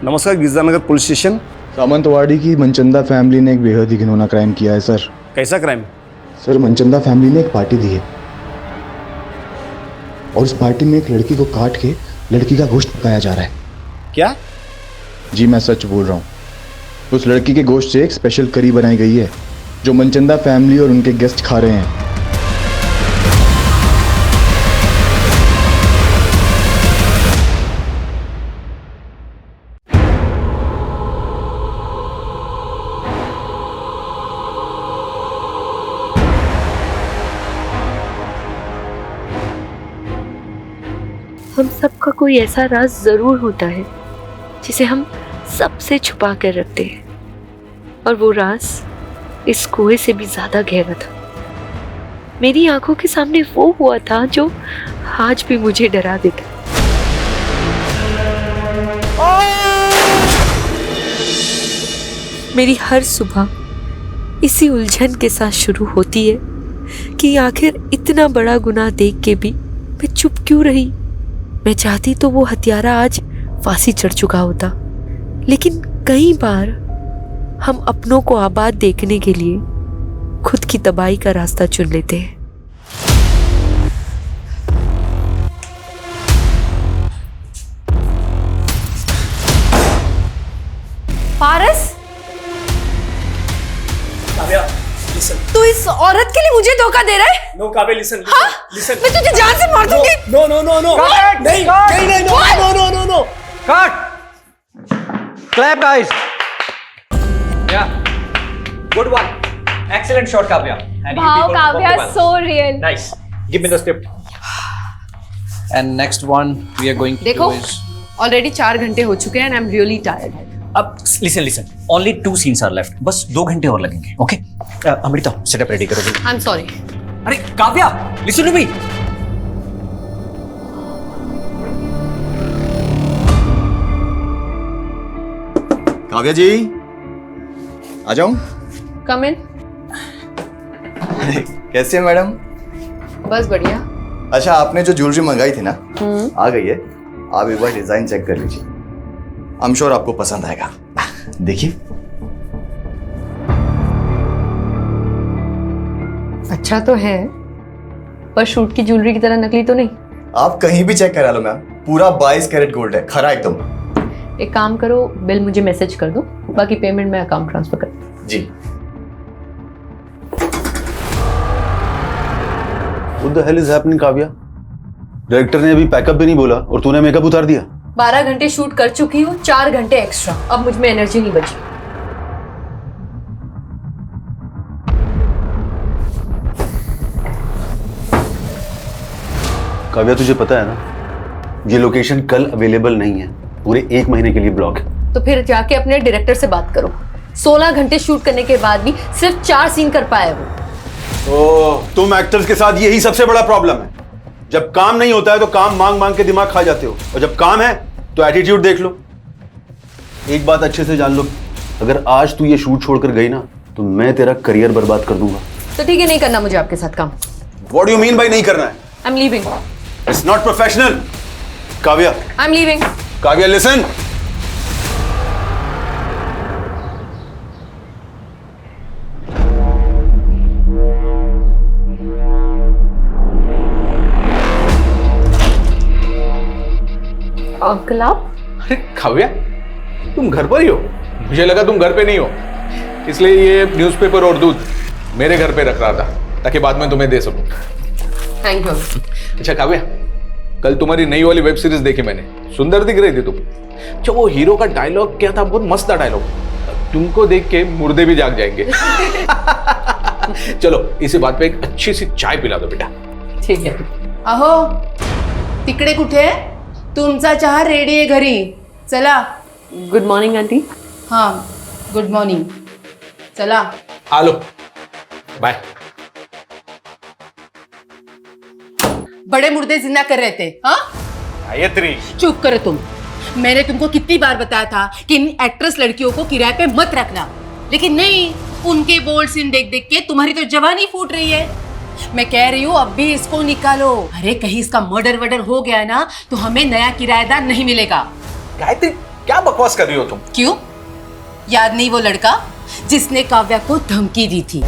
नमस्कार, गिरजानगर police station. सामंतवाड़ी की Manchanda family ने एक बेहद ही घिनौना क्राइम किया है सर। कैसा क्राइम? सर, मनचंदा फैमिली ने एक पार्टी दी है और उस पार्टी में एक लड़की को काट के लड़की का गोश्त पकाया जा रहा है। क्या? जी मैं सच बोल रहा हूँ। उस लड़की के गोश्त से एक स्पेशल करी बनाई गई है जो मनचंदा फैमिली और उनके गेस्ट खा रहे हैं। हम सबका कोई ऐसा राज जरूर होता है जिसे हम सबसे छुपा कर रखते हैं, और वो राज इस कुएं से भी ज्यादा गहरा था। मेरी आंखों के सामने वो हुआ था जो आज भी मुझे डरा देता। मेरी हर सुबह इसी उलझन के साथ शुरू होती है कि आखिर इतना बड़ा गुनाह देख के भी मैं चुप क्यों रही। मैं चाहती तो वो हत्यारा आज फांसी चढ़ चुका होता, लेकिन कई बार हम अपनों को आबाद देखने के लिए खुद की तबाही का रास्ता चुन लेते हैं। पारस, काव्या, listen. तू इस औरत के लिए मुझे धोखा दे रहा है? No, Kavya, listen. हाँ? Listen. मैं तुझे जान से मार दूंगी। No, no, no, no. Cut! नहीं, Cut! नहीं, नहीं, no, What? no, no, no, no. Cut! Clap, guys. Yeah. Good one. Excellent shot, Kavya. And you Wow, people Kavya, performed well. so real. Nice. Give me the script. And next one we are going to देखो, do is. Already 4 घंटे हो चुके हैं and I am really tired. अब listen. Only 2 scenes are left. बस 2 घंटे और लगेंगे. Okay? अमृता, setup ready करो जल्दी. I am sorry. अरे Kavya, listen to me. Kavya जी, आ जाऊं? कम इन। कैसे हैं मैडम? बस बढ़िया। अच्छा, आपने जो ज्वेलरी मंगाई थी ना, आ गई है। आप एक बार डिजाइन चेक कर लीजिए। आई एम श्योर आपको पसंद आएगा। देखिए। अच्छा तो है, पर शूट की ज्वेलरी की तरह नकली तो नहीं। आप कहीं भी चेक करा लो मैम, पूरा 22 कैरेट गोल्ड है, खरा एकदम। एक काम करो, बिल मुझे मैसेज कर दो, बाकी पेमेंट मैं अकाउंट ट्रांसफर कर दूँ। जी। What the hell is happening, Kavya? Director ने अभी पैकअप भी नहीं बोला और तूने मेकअप उतार दिया। 12 घंटे शूट कर चुकी हूँ, 4 घंटे एक्स्ट्रा। अब मुझ में एनर्जी नहीं बची। काव्या, तुझे पता है ना, ये लोकेशन कल अवेलेबल नहीं है, पूरे 1 महीने के लिए ब्लॉक है। तो फिर जाके अपने डायरेक्टर से बात करो। 16 घंटे शूट करने के बाद भी सिर्फ 4 सीन कर पाया वो। ओह, तुम एक्टर्स के साथ यही सबसे बड़ा प्रॉब्लम है। जब काम नहीं होता है तो काम मांग मांग के दिमाग खा जाते हो, और जब काम है तो एटीट्यूड देख लो। एक बात अच्छे से जान लो, अगर आज तू ये शूट छोड़कर गई ना तो मैं तेरा करियर बर्बाद कर दूंगा। तो ठीक है, नहीं करना मुझे आपके साथ काम। What do you mean by नहीं करना है? I am leaving. It's not professional. Kavya, I am leaving. Kavya, listen. Uncle आप? अरे काव्या, तुम घर पर ही हो? मुझे लगा तुम घर पे नहीं हो, इसलिए ये न्यूज़पेपर और दूध मेरे घर पे रख रहा था ताकि बाद में तुम्हें दे सकूं। Thank you. अच्छा काव्या, कल तुम्हारी नई वाली वेब सीरीज देखी मैंने, सुंदर दिख रही थी तुम। अच्छा, वो हीरो का डायलॉग क्या था? बहुत मस्त था डायलॉग। तुमको देख के मुर्दे भी जाग जाएंगे। चलो, इसी बात पे एक अच्छी सी चाय पिला दो बेटा। ठीक है। अहो, तिकडे कुठे? तुमचा चहा रेडी आहे घरी, चला। Good morning aunty. हाँ, गुड मॉर्निंग, चला। आलो, बाय। बड़े मुर्दे जिंदा कर रहे थे, हाँ? गायत्री, चुप करो तुम। मैंने तुमको कितनी बार बताया था कि इन एक्ट्रेस लड़कियों को किराए पे मत रखना, लेकिन नहीं, उनके बोल्ड सीन देख देख के तुम्हारी तो जवानी फूट रही है। मैं कह रही हूँ अब भी इसको निकालो। अरे कहीं इसका मर्डर वर्डर हो गया ना तो हमें नया किराएदार नहीं मिलेगा। गायत्री, क्या बकवास कर रही हो तुम? क्यों? याद नहीं वो लड़का जिसने काव्या को धमकी दी थी?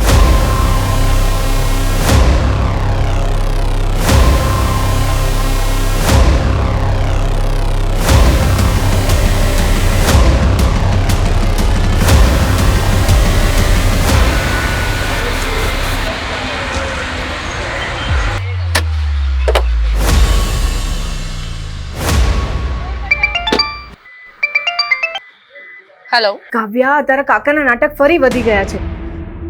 हेलो। કાવ્યા તારા કાકાના નાટક ફરી વધી ગયા છે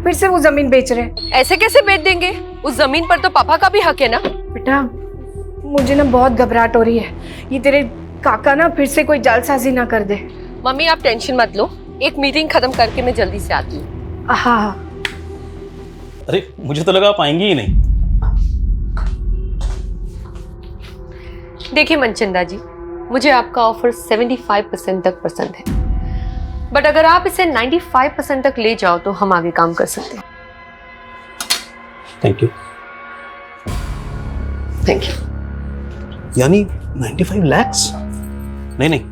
फिर से वो जमीन बेच रहे हैं। ऐसे कैसे बेच देंगे? उस जमीन पर तो पापा का भी हक है ना। बेटा मुझे ना बहुत घबराहट हो रही है, ये तेरे काका ना फिर से कोई जालसाजी ना कर दे। मम्मी आप टेंशन मत लो, एक मीटिंग खत्म करके मैं जल्दी से आती हूँ। हाँ हाँ। अरे मुझे तो लगा आप आएंगी ही नहीं। देखिए मनचंदा जी, मुझे आपका ऑफर 75% तक पसंद है, बट अगर आप इसे 95% तक ले जाओ तो हम आगे काम कर सकते हैं। Thank you. Thank you. यानी 95 lakhs? नहीं नहीं,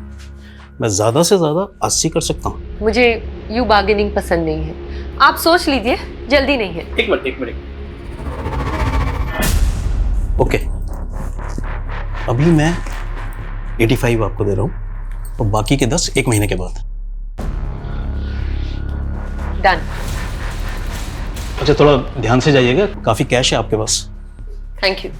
मैं ज्यादा से ज्यादा 80 कर सकता हूँ। मुझे यू बार्गेनिंग पसंद नहीं है, आप सोच लीजिए, जल्दी नहीं है। एक मिनट। ओके, अभी मैं 85 आपको दे रहा हूँ और बाकी के 10 एक महीने के बाद। डन। अच्छा थोड़ा ध्यान से जाइएगा, काफी कैश है आपके पास। Thank you.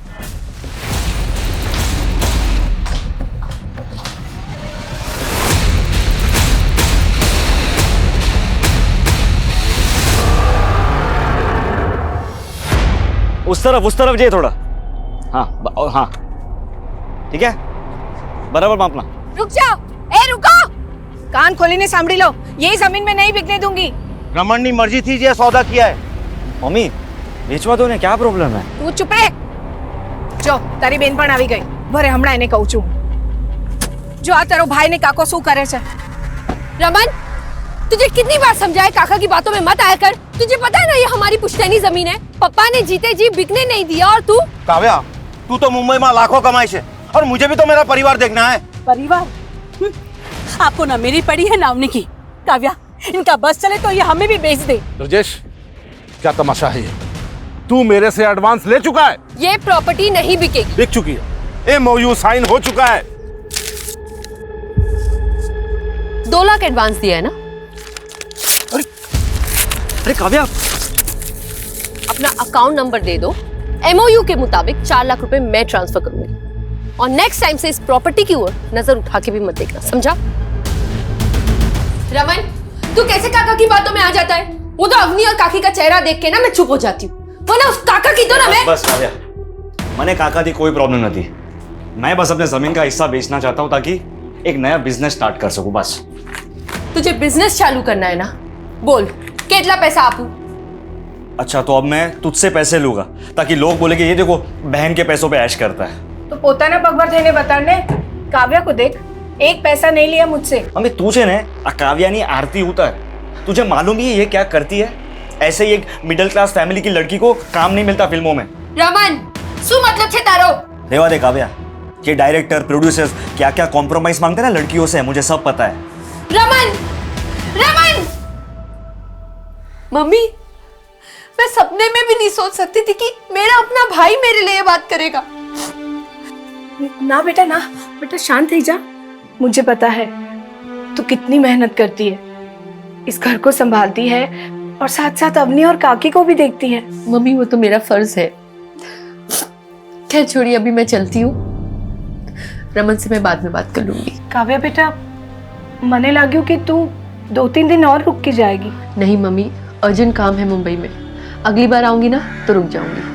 उस तरफ जाइए थोड़ा। हाँ हाँ ठीक है, बराबर मापना। रुक जाओ, ए रुको, कान खोलीने सांभળી लो, यही जमीन में नहीं बिकने दूंगी। रमन की मर्जी थी जे सौदा किया है। मम्मी बेचवा दो ने, क्या प्रॉब्लम है? તું ચૂપ રે। જો તારી બેન પણ આવી ગઈ, ભરે હમણાં એને કહું છું। જો આ તારો ભાઈ ને કાકો શું કરે છે। रमन, तुझे कितनी बार समझाया काका की बातों में मत आया कर। तुझे पता है ना ये हमारी पुश्तैनी जमीन है, पप्पा ने जीते जी बिकने नहीं दिया। और तू काव्या, तू तो मुंबई में लाखों कमाई से, और मुझे भी तो मेरा परिवार देखना है। परिवार? आपको ना मेरी पड़ी है ना उनकी। काव्या, इनका बस चले तो ये हमें भी बेच दे। ब्रजेश, क्या तमाशा है ये? तू मेरे से एडवांस ले चुका है। ये प्रॉपर्टी नहीं बिकेगी। बिक चुकी है, एमओयू साइन हो चुका है। 2 लाख एडवांस दिया है ना। अरे काव्या, अपना अकाउंट नंबर दे दो, एमओयू के मुताबिक 4 लाख रुपए मैं ट्रांसफर करूंगी, और नेक्स्ट टाइम से इस प्रॉपर्टी की ओर नजर उठा के भी मत देखना, समझा? रमन, तू कैसे काका की बातों में आ जाता है? वो तो अवनी और काकी का चेहरा देख के ना मैं चुप हो जाती हूँ, वरना उस काका की तो ना मैं। बस काव्या, मैंने काका की कोई प्रॉब्लम नहीं थी। मैं बस अपने जमीन का हिस्सा बेचना चाहता हूँ ताकि एक नया बिजनेस स्टार्ट कर सकूं, बस। तुझे बिजनेस चालू करना है ना, बोल कितना पैसा आपू? अच्छा तो अब मैं तुझसे पैसे लूंगा ताकि लोग बोले कि ये देखो बहन के पैसों पे ऐश करता है। तो પોતાના પગભર થઈને બતાડને। કાવ્યા को देख, एक पैसा नहीं लिया मुझसे। मम्मी तुझे ने काव्यानी आरती उतर, तुझे मालूम ही है ये क्या करती है? ऐसे ही एक मिडिल क्लास फैमिली की लड़की को काम नहीं मिलता फिल्मों में। रमन, શું मतलब છે તારો? रेवा दे काव्या, ये डायरेक्टर प्रोड्यूसर्स क्या क्या कॉम्प्रोमाइज मांगते हैं ना लड़कियों से, मुझे सब पता है। रमन, रमन! मम्मी, मैं सपने में भी नहीं सोच सकती थी कि मेरा अपना भाई मेरे लिए बात करेगा। ना बेटा ना, बेटा शांत થઈ जा। मुझे पता है तू कितनी मेहनत करती है, इस घर को संभालती है और साथ साथ अवनी और काकी को भी देखती है। मम्मी वो तो मेरा फर्ज है। खैर छोड़िए, अभी मैं चलती हूँ, रमन से मैं बाद में बात कर लूंगी। काव्या बेटा, मने लाग्યું कि तू 2-3 दिन और रुक के जाएगी। नहीं मम्मी, अर्जेंट काम है मुंबई में, अगली बार आऊंगी ना तो रुक जाऊंगी।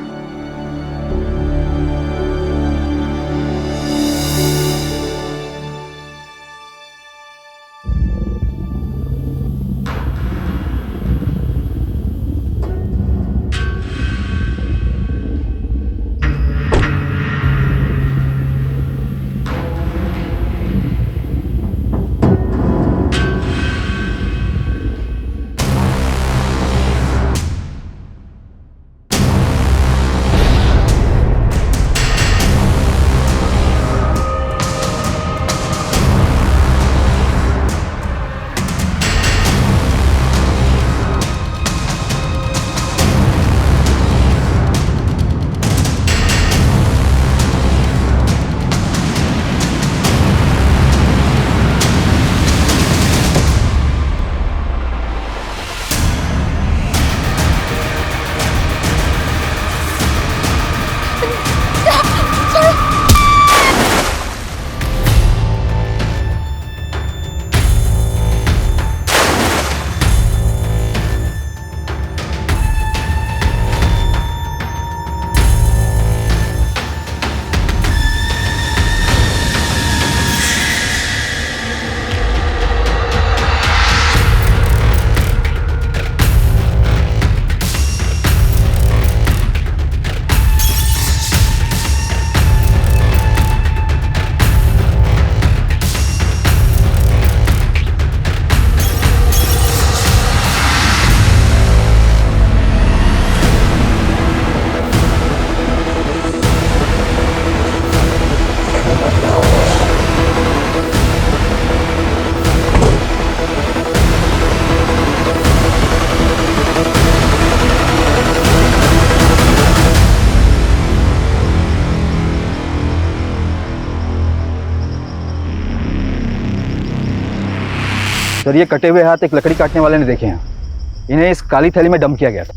सर ये कटे हुए हाथ एक लकड़ी काटने वाले ने देखे हैं। इन्हें इस काली थैली में डंप किया गया था।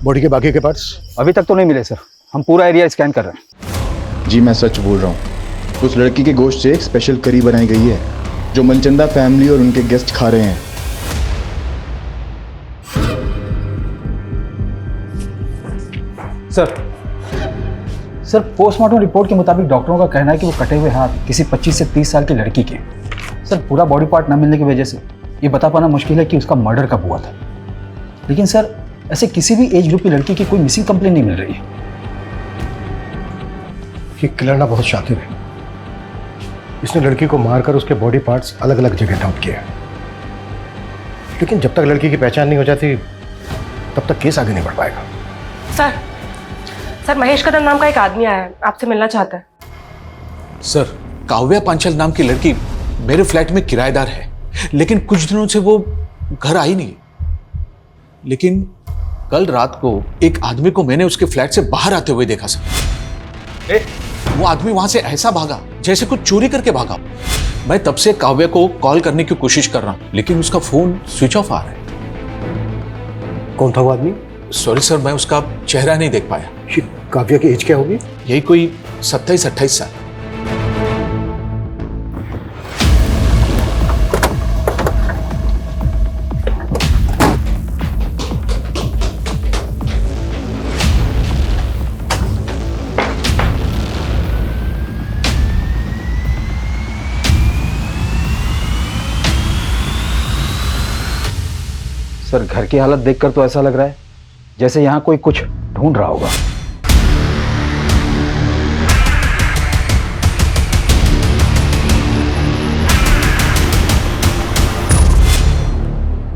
बॉडी के बाकी के पार्ट्स अभी तक तो नहीं मिले सर, हम पूरा एरिया स्कैन कर रहे हैं। जी मैं सच बोल रहा हूँ, उस लड़की के गोश्त से एक स्पेशल करी बनाई गई है जो मनचंदा फैमिली और उनके गेस्ट खा रहे हैं। सर पोस्टमार्टम रिपोर्ट के मुताबिक डॉक्टरों का कहना है कि वो कटे हुए हाथ किसी 25 से 30 साल की लड़की के। सर पूरा बॉडी पार्ट न मिलने की वजह से ये बता पाना मुश्किल है कि उसका मर्डर कब हुआ था। लेकिन सर ऐसे किसी भी एज ग्रुप की लड़की की कोई मिसिंग कंप्लेंट नहीं मिल रही है। ये किलर ना बहुत शातिर है। इसने लड़की को मारकर उसके बॉडी पार्ट्स अलग अलग जगह डंप किए, लेकिन जब तक लड़की की पहचान नहीं हो जाती तब तक केस आगे नहीं बढ़ पाएगा। सर महेश कदम नाम का एक आदमी आया है, आपसे मिलना चाहता है। सर काव्या पांचाल नाम की लड़की मेरे फ्लैट में किराएदार है, लेकिन कुछ दिनों से वो घर आई नहीं। लेकिन कल रात को एक आदमी को मैंने उसके फ्लैट से बाहर आते हुए देखा सर। वो आदमी वहां से ऐसा भागा जैसे कुछ चोरी करके भागा। मैं तब से काव्या को कॉल करने की कोशिश कर रहा हूं, लेकिन उसका फोन स्विच ऑफ आ रहा है। कौन था वो आदमी? सॉरी सर, मैं उसका चेहरा नहीं देख पाया। काव्या की एज क्या होगी? यही कोई 27-28 साल। सर घर की हालत देखकर तो ऐसा लग रहा है जैसे यहाँ कोई कुछ ढूंढ रहा होगा।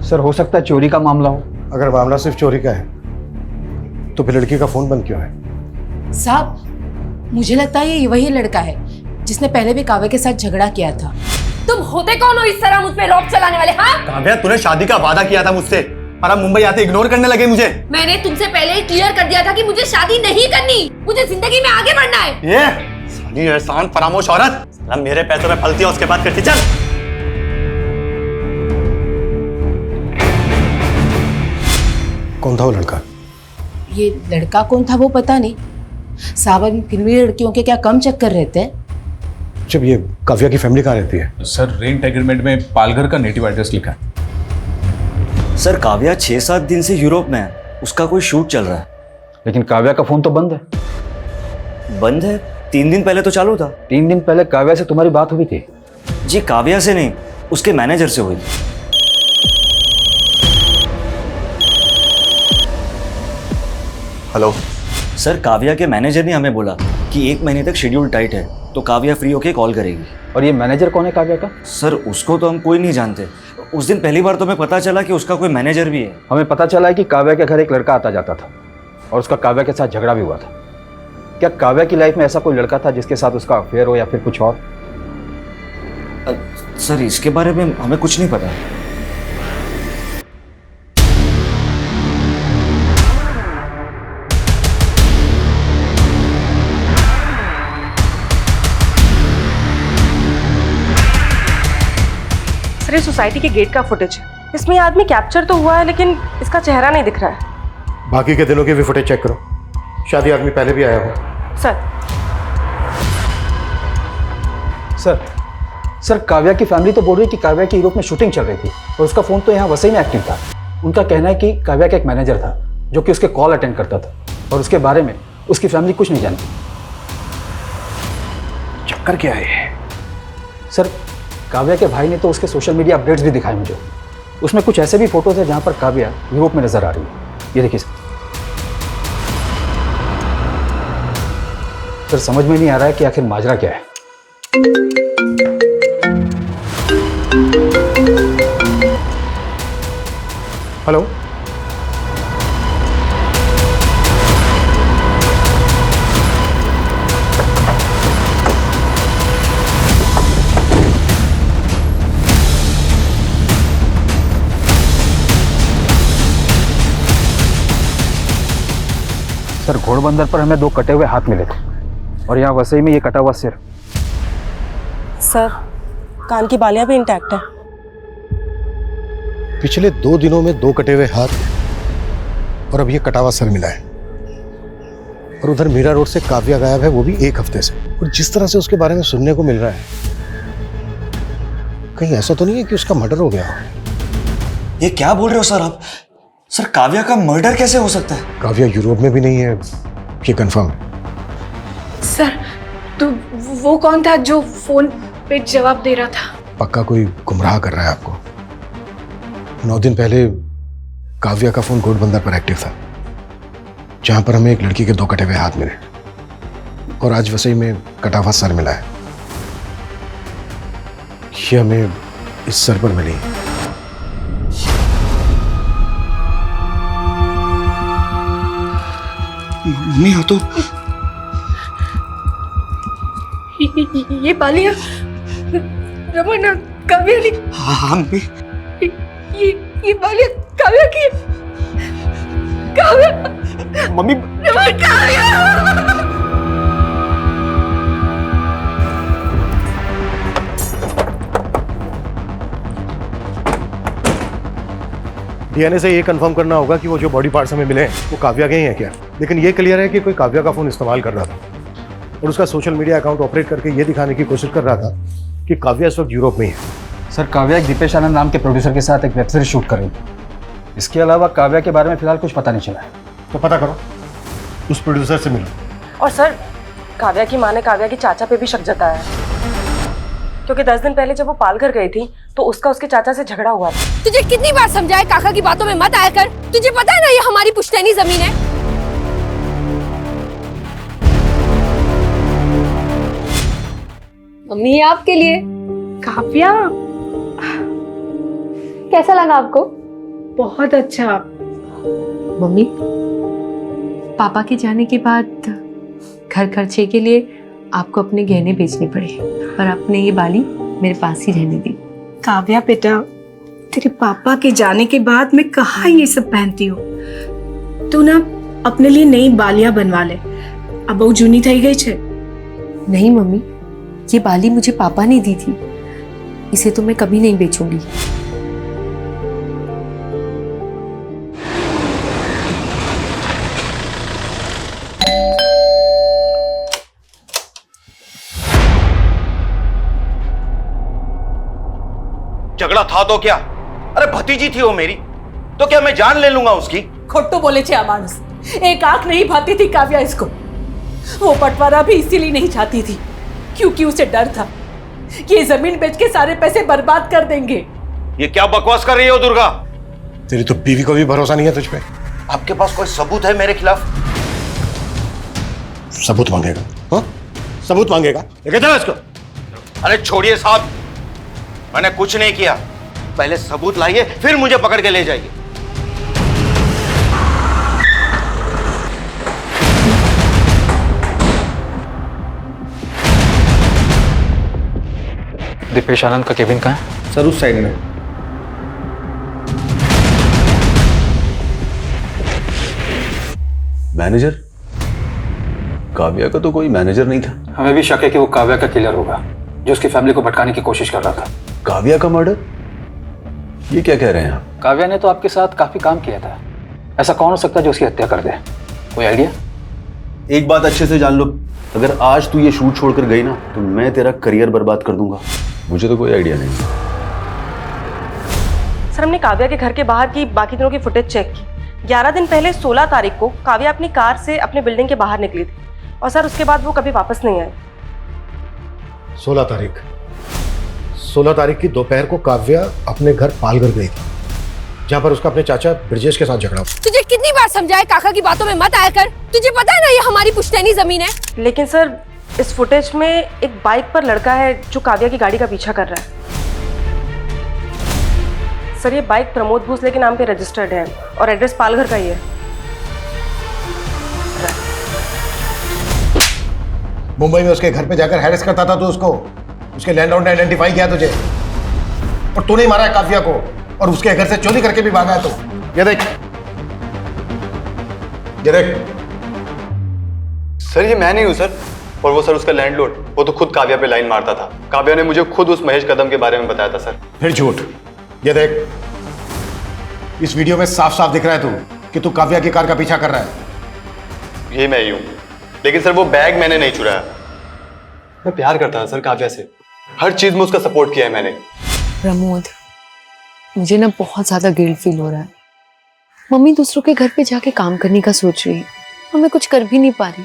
सर हो सकता है चोरी का मामला हो। अगर मामला सिर्फ चोरी का है तो फिर लड़की का फोन बंद क्यों है? साहब मुझे लगता है ये वही लड़का है जिसने पहले भी काव्या के साथ झगड़ा किया था। तुम होते कौन हो इस तरह मुझ पे रॉब चलाने वाले? हाँ काव्या तूने शादी का वादा किया था मुझसे और अब मुंबई आते इग्नोर करने लगे मुझे। मैंने तुमसे पहले ही क्लियर कर दिया था कि मुझे शादी नहीं करनी, मुझे जिंदगी में आगे बढ़ना है। ये साली एहसान फरामोश औरत, मेरे पैसों में फलती है उसके बाद करती। चल कौन था वो लड़का? ये लड़का कौन था वो पता नहीं साहब। अभी फिल्मी लड़कियों के क्या कम चक्कर रहते हैं। जब ये काव्या की फैमिली कहाँ रहती है? सर रेंट एग्रीमेंट में पालघर का नेटिव एड्रेस लिखा है। सर काव्या 6-7 दिन से यूरोप में है, उसका कोई शूट चल रहा है। लेकिन काव्या का फोन तो बंद है। बंद है? 3 दिन पहले तो चालू था। 3 दिन पहले काव्या से तुम्हारी बात हुई थी? जी काव्या से नहीं, उसके मैनेजर से हुई थी। हेलो सर काव्या के मैनेजर ने हमें बोला कि 1 महीने तक शेड्यूल टाइट है, तो काव्या फ्री होके कॉल करेगी। और ये मैनेजर कौन है काव्या का? सर उसको तो हम कोई नहीं जानते। उस दिन पहली बार तो हमें पता चला कि उसका कोई मैनेजर भी है। हमें पता चला है कि काव्या के घर एक लड़का आता जाता था और उसका काव्या के साथ झगड़ा भी हुआ था। क्या काव्या की लाइफ में ऐसा कोई लड़का था जिसके साथ उसका अफेयर हो या फिर कुछ और? सर इसके बारे में हमें कुछ नहीं पता। सर ये सोसाइटी के गेट का फुटेज है, इसमें ये आदमी कैप्चर तो हुआ है लेकिन इसका चेहरा नहीं दिख रहा है। बाकी के दिनों की भी फुटेज चेक करो, शादी आदमी पहले भी आया हो। सर काव्या की फैमिली तो बोल रही है कि काव्या की यूरोप में शूटिंग चल रही थी और उसका फोन तो यहाँ वसई में एक्टिव था। उनका कहना है कि काव्या का एक मैनेजर था जो कि उसके कॉल अटेंड करता था और उसके बारे में उसकी फैमिली कुछ नहीं जानती। चक्कर क्या है? सर काव्या के भाई ने तो उसके सोशल मीडिया अपडेट्स भी दिखाए मुझे। उसमें कुछ ऐसे भी फोटोज है जहाँ पर काव्या यूरोप में नजर आ रही है। ये देखिए सर समझ में नहीं आ रहा है कि आखिर माजरा क्या है। हेलो सर घोड़बंदर पर हमें 2 कटे हुए हाथ मिले थे। और यहाँ वसई में ये कटा हुआ सिर। सर, कान की बालियां भी इंटैक्ट है। पिछले 2 दिनों में 2 कटे हुए हाथ और अब ये कटा हुआ सर मिला है। और उधर मीरा रोड से काव्या गायब है, वो भी 1 हफ्ते से। और जिस तरह से उसके बारे में सुनने को मिल रहा है, कहीं ऐसा तो नहीं है कि उसका मर्डर हो गया हो? ये क्या बोल रहे हो सर आप? सर काव्या का मर्डर कैसे हो सकता है? काव्या यूरोप में भी नहीं है, ये कंफर्म है। सर, तो वो कौन था जो फोन पे जवाब दे रहा था? पक्का कोई गुमराह कर रहा है आपको। 9 दिन पहले काव्या का फोन घोड़बंदर पर एक्टिव था, जहां पर हमें एक लड़की के 2 कटे हुए हाथ मिले, और आज वसई में कटा हुआ सर मिला है। ये हमें इस सर पर मिली। मम्मी हो तो ये बालियां रमन और काव्या ने। हाँ मम्मी। ये बालियां काव्या की। काव्या। मम्मी। रमन, काव्या। डीएनए से ये कंफर्म करना होगा कि वो जो बॉडी पार्ट्स हमें मिले हैं वो काव्या के ही हैं क्या। लेकिन ये क्लियर है कि कोई काव्या का फोन इस्तेमाल कर रहा था और उसका सोशल मीडिया अकाउंट ऑपरेट करके ये दिखाने की कोशिश कर रहा था कि काव्या इस वक्त यूरोप में ही है। सर, काव्या एक दीपेश आनंद नाम के प्रोड्यूसर के साथ एक वेब सीरीज शूट कर रही थी। इसके अलावा काव्या के बारे में फिलहाल कुछ पता नहीं चला है। तो पता करो, उस प्रोड्यूसर से मिलो। और सर, काव्या की माँ ने काव्या के चाचा पे भी शक जताया है, क्योंकि 10 दिन पहले जब वो पालघर गई थी तो उसका उसके चाचा से झगड़ा हुआ था। तुझे कितनी बार समझाया काका की बातों में मत आया कर। तुझे पता है ना ये हमारी पुश्तैनी जमीन है। मम्मी, ये आपके लिए। काव्या, कैसा लगा आपको? बहुत अच्छा। मम्मी, पापा के जाने के बाद घर खर्चे के लिए आपको अपने गहने बेचने पड़े, पर आपने ये बाली मेरे पास ही रहने दी। काव्या बेटा, तेरे पापा के जाने के बाद मैं कहाँ ये सब पहनती हूँ। तू ना अपने लिए नई बालियां बनवा ले, अब वो जूनी थई गई छे। नहीं मम्मी, ये बाली मुझे पापा ने दी थी, इसे तो मैं कभी नहीं बेचूंगी। झगड़ा था तो क्या? अरे भतीजी थी वो मेरी, तो क्या मैं जान ले लूंगा उसकी? खोटो बोले छे मानुस। एक आंख नहीं भाती थी काव्या इसको। वो बंटवारा भी इसीलिए नहीं चाहती थी, क्योंकि उसे डर था कि ये जमीन बेच के सारे पैसे बर्बाद कर देंगे। ये क्या बकवास कर रही हो दुर्गा? तेरी तो बीवी को भी भरोसा नहीं है तुझ पे। आपके पास कोई सबूत है मेरे खिलाफ? सबूत मांगेगा? हाँ, सबूत मांगेगा? लेके चलो इसको। अरे छोड़िए साहब, मैंने कुछ नहीं किया। पहले सबूत लाइए, फिर मुझे पकड़ के ले जाइए। दीपेश आनंद का केबिन कहाँ है? सर, उस साइड में। मैनेजर? काव्या का तो कोई मैनेजर नहीं था। हमें भी शक है कि वो काव्या का किलर होगा, जो उसकी फैमिली को भटकाने की कोशिश कर रहा था। काव्या का मर्डर? ये क्या कह रहे हैं आप? काव्या ने तो आपके साथ काफी काम किया था, ऐसा कौन हो सकता है जो उसकी हत्या कर दे? कोई आइडिया? एक बात अच्छे से जान लो, अगर आज तू ये शूट छोड़कर गई ना तो मैं तेरा करियर बर्बाद कर दूंगा। मुझे तो कोई आइडिया नहीं। सर, हमने काव्या के घर के बाहर की बाकी दिनों की फुटेज चेक की। 11 दिन पहले 16 तारीख को काव्या अपनी कार से अपने बिल्डिंग के बाहर निकली थी, और सर उसके बाद वो कभी वापस नहीं आई। 16 तारीख की दोपहर को काव्या अपने घर पालघर गई थी, जहां पर उसका अपने चाचा ब्रजेश के साथ झगड़ा हुआ। तुझे कितनी बार समझाया काका की बातों में मत आया कर। तुझे पता है ना ये हमारी पुश्तैनी जमीन है। लेकिन सर, इस फुटेज में एक बाइक पर लड़का है जो काव्या की गाड़ी का पीछा कर रहा है। सर, ये बाइक प्रमोद भोसले के नाम पे रजिस्टर्ड है और एड्रेस पालघर का ही है। मुंबई में उसके घर पे जाकर हैरेस करता था तो उसके लैंडलॉर्ड ने आइडेंटिफाई किया तुझे, और तूने ही मारा है काव्या को, और उसके घर से चोरी करके भी भागा है। तो ये देख सर, ये मैं नहीं हूं सर, और वो सर उसका लैंडलॉर्ड, वो तो खुद काव्या पे लाइन मारता था। काव्या ने मुझे खुद उस महेश कदम के बारे में बताया था सर। फिर झूठ। ये देख, इस वीडियो में साफ साफ दिख रहा है कि तू काव्या की कार का पीछा कर रहा है। ये मैं ही हूँ, लेकिन सर वो बैग मैंने नहीं चुराया। मैं प्यार करता था सर काव्या से, हर चीज में उसका सपोर्ट किया है मैंने। प्रमोद, मुझे ना बहुत ज्यादा गिल्ट फील हो रहा है। मम्मी दूसरों के घर पे जाके काम करने का सोच रही है और मैं कुछ कर भी नहीं पा रही।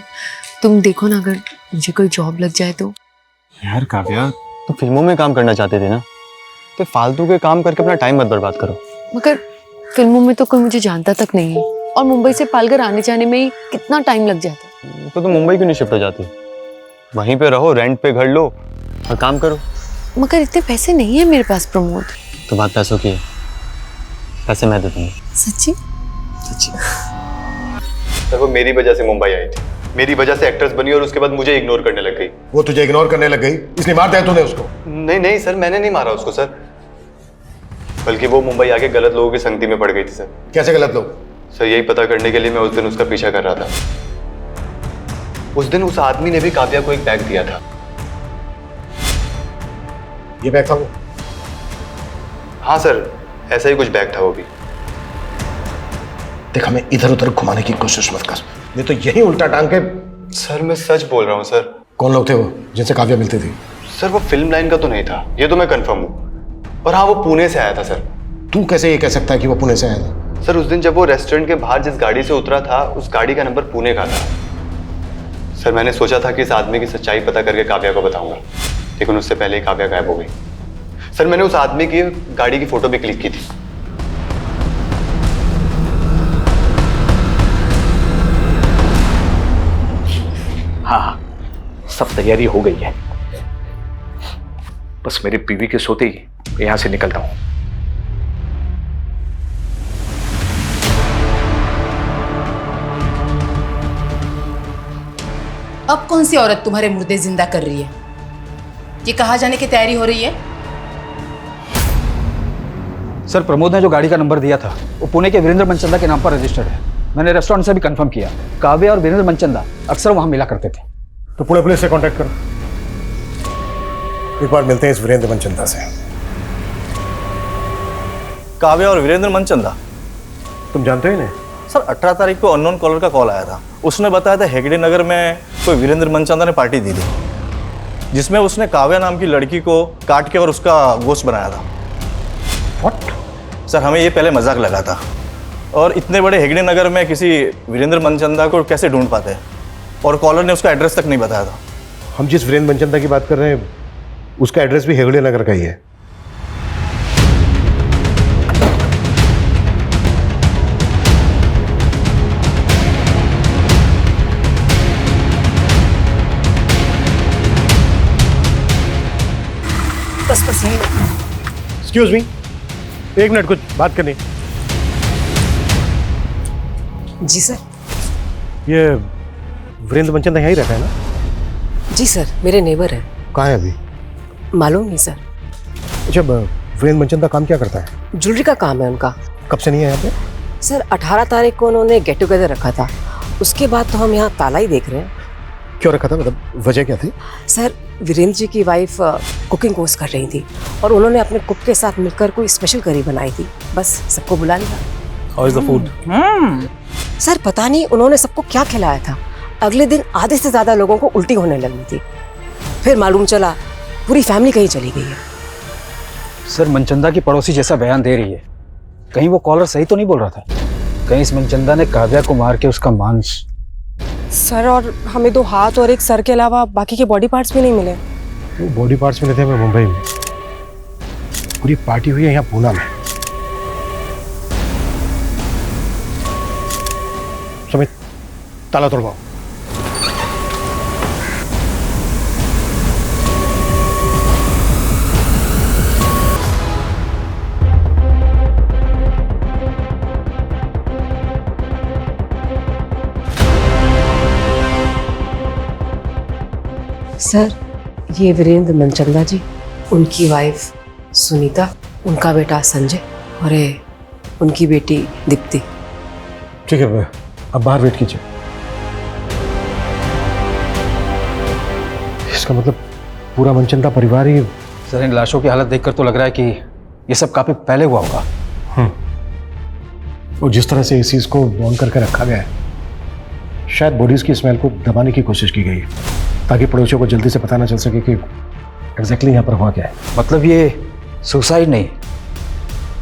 तुम देखो ना, अगर मुझे कोई जॉब लग जाए तो। यार काव्या, तुम फिल्मों में काम करना चाहते थे ना, तो फालतू के काम करके अपना टाइम मत बर्बाद करो। मगर फिल्मों में तो कोई मुझे जानता तक नहीं है और मुंबई से पालघर आने जाने में ही कितना टाइम लग जाता है। तो तुम मुंबई क्यों नहीं शिफ्ट हो जाती? वहीं पे रहो, रेंट पे घर लो और काम करो। मगर इतने पैसे नहीं है मेरे पास प्रमोद। तो बात पैसों की है, पैसे मैं दे दूंगा। सच्ची? सच्ची। सर वो मेरी वजह से मुंबई आई थी, मेरी वजह से एक्ट्रेस बनी और उसके बाद मुझे इग्नोर करने लग गई। वो तुझे इग्नोर करने लग गई इसलिए मार दिया तूने उसको? नहीं नहीं सर, मैंने नहीं मारा उसको सर, बल्कि वो मुंबई आके गलत लोगों की संगति में पड़ गई थी सर। कैसे गलत लोग? सर यही पता करने के लिए मैं उस दिन उसका पीछा कर रहा था। उस दिन उस आदमी ने भी काव्या को एक बैग दिया था। ये बैग था वो? हाँ सर, ऐसा ही कुछ बैग था वो भी। देख, हमें इधर उधर घुमाने की कोशिश मत कर, नहीं तो यही उल्टा टांग के। सर मैं सच बोल रहा हूँ सर। कौन लोग थे वो जिनसे काव्या मिलती थी? सर वो फिल्म लाइन का तो नहीं था, ये तो मैं कंफर्म हूँ। और हाँ, वो पुणे से आया था सर। तू कैसे ये कह सकता है कि वो पुणे से आया था? सर उस दिन जब वो रेस्टोरेंट के बाहर जिस गाड़ी से उतरा था, उस गाड़ी का नंबर पुणे का था। सर मैंने सोचा था कि इस आदमी की सच्चाई पता करके काव्या को बताऊंगा, लेकिन उससे पहले ही काव्या गायब हो गई। सर मैंने उस आदमी की गाड़ी की फोटो भी क्लिक की थी। हाँ, सब तैयारी हो गई है, बस मेरी बीवी के सोते ही यहां से निकलता हूं। अब कौन सी औरत तुम्हारे मुर्दे जिंदा कर रही है? ये कहाँ जाने की तैयारी हो रही है? सर, प्रमोद ने जो गाड़ी का नंबर दिया था वो पुणे के वीरेंद्र मनचंदा के नाम पर रजिस्टर्ड है। मैंने रेस्टोरेंट से भी कंफर्म किया, काव्या और वीरेंद्र मनचंदा अक्सर वहां मिला करते थे। तो पुणे पुलिस से कांटेक्ट करो, एक बार मिलते हैं इस वीरेंद्र मनचंदा से। काव्या और वीरेंद्र मनचंदा, तुम जानते हो इन्हें? सर 18 तारीख को अननोन कॉलर का कॉल आया था। उसने बताया था हेगड़े नगर में कोई वीरेंद्र मनचंदा ने पार्टी दी थी, जिसमें उसने काव्या नाम की लड़की को काट के और उसका गोश्त बनाया था। What? सर हमें ये पहले मजाक लगा था, और इतने बड़े हेगड़े नगर में किसी वीरेंद्र मनचंदा को कैसे ढूंढ पाते हैं, और कॉलर ने उसका एड्रेस तक नहीं बताया था। हम जिस वीरेंद्र मनचंदा की बात कर रहे हैं उसका एड्रेस भी हेगड़े नगर का ही है। बस यही। एक्सक्यूज मी, एक मिनट, कुछ बात करनी। जी सर। ये वीरेंद्र मनचंदा यहीं रहता है ना? जी सर, मेरे नेबर है। कहाँ है अभी? मालूम नहीं सर। अच्छा, वीरेंद्र मनचंदा काम क्या करता है? ज्वेलरी का काम है उनका। कब से नहीं है यहाँ पे? सर 18 तारीख को उन्होंने गेट टुगेदर रखा था, उसके बाद तो हम यहाँ ताला ही देख रहे हैं। क्यों रखा था, मतलब वजह क्या थी? सर वीरेंद्र जी की वाइफ कुकिंग कोर्स कर रही थी और उन्होंने अपने कुक के साथ मिलकर कोई स्पेशल करी बनाई थी, बस सबको बुला लिया। How is the food? Sir पता नहीं उन्होंने सबको क्या खिलाया था, अगले दिन आधे से ज्यादा लोगों को उल्टी होने लगी थी। फिर मालूम चला पूरी फैमिली कहीं चली गई है। सर, मनचंदा की पड़ोसी जैसा बयान दे रही है, कहीं वो कॉलर सही तो नहीं बोल रहा था? कहीं इस मनचंदा ने काव्या को मार के उसका मांस? सर, और हमें 2 हाथ और 1 सर के अलावा बाकी के बॉडी पार्ट्स भी नहीं मिले। वो बॉडी पार्ट्स मिले थे हमें मुंबई में, पूरी पार्टी हुई है यहाँ पूना में। सुमित, ताला तोड़वाओ। सर ये वीरेंद्र मनचंदा जी, उनकी वाइफ सुनीता, उनका बेटा संजय और ये उनकी बेटी दीप्ति। ठीक है, अब बाहर वेट कीजिए। इसका मतलब पूरा मनचंदा परिवार ही। सर इन लाशों की हालत देखकर तो लग रहा है कि ये सब काफी पहले हुआ होगा। और जिस तरह से इस चीज को बॉन करके रखा गया है, शायद बॉडीज की स्मेल को दबाने की कोशिश की गई है ताकि पड़ोसियों को जल्दी से पता ना चल सके कि एग्जैक्टली यहाँ पर हुआ क्या है। मतलब ये सुसाइड नहीं,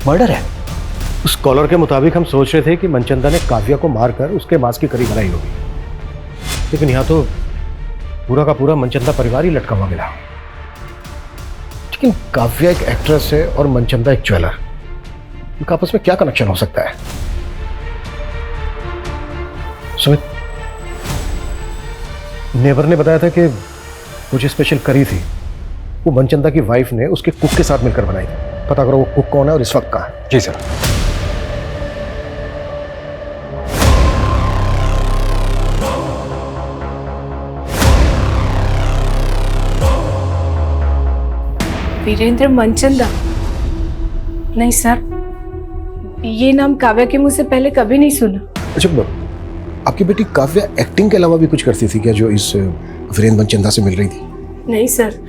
मर्डर है। उस कॉलर के मुताबिक हम सोच रहे थे कि मनचंदा ने काव्या को मारकर उसके मांस की करी बनाई होगी, लेकिन यहाँ तो पूरा का पूरा मनचंदा परिवार ही लटका हुआ मिला। लेकिन काव्या एक एक्ट्रेस है और मनचंदा एक ज्वेलर, इनका आपस में क्या कनेक्शन हो सकता है? सुमित, नेबर ने बताया था कि कुछ स्पेशल करी थी, वो मनचंदा की वाइफ ने उसके कुक के साथ मिलकर बनाई थी। पता करो वो कुक कौन है और इस वक्त कहाँ है। जी सर। वीरेंद्र मनचंदा? नहीं सर, ये नाम काव्या के मुंह से पहले कभी नहीं सुना। अच्छा, आपकी बेटी काव्या एक्टिंग के अलावा भी कुछ करती थी क्या, जो इस वीरेंद्र मनचंदा से मिल रही थी? नहीं सर,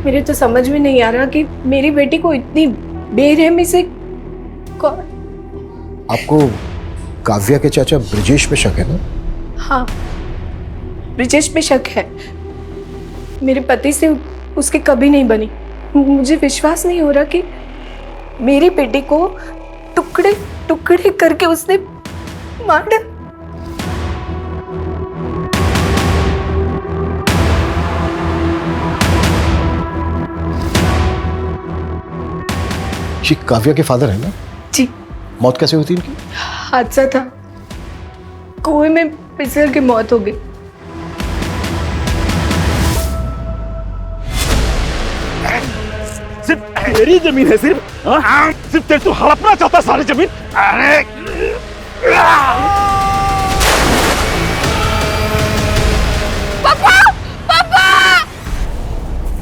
मेरे तो समझ में नहीं आ रहा कि मेरी बेटी को इतनी बेरहमी से कौन। आपको काव्या के चाचा ब्रिजेश पे शक है ना? हाँ, ब्रिजेश पे शक है। मेरे पति से उसकी कभी नहीं बनी। मुझे विश्वास नहीं हो रहा कि मेरी बेटी को टुकड़े टुकड़े करके उसने मार डाला। जी, काव्या के फादर है ना? जी। मौत कैसे हुई थी इनकी? हादसा था, कुएं में फिसल के मौत हो गई। सिर्फ तेरी जमीन है, सिर्फ सिर्फ तेरे, तू हड़पना चाहता सारी जमीन। अरे पापा, पापा,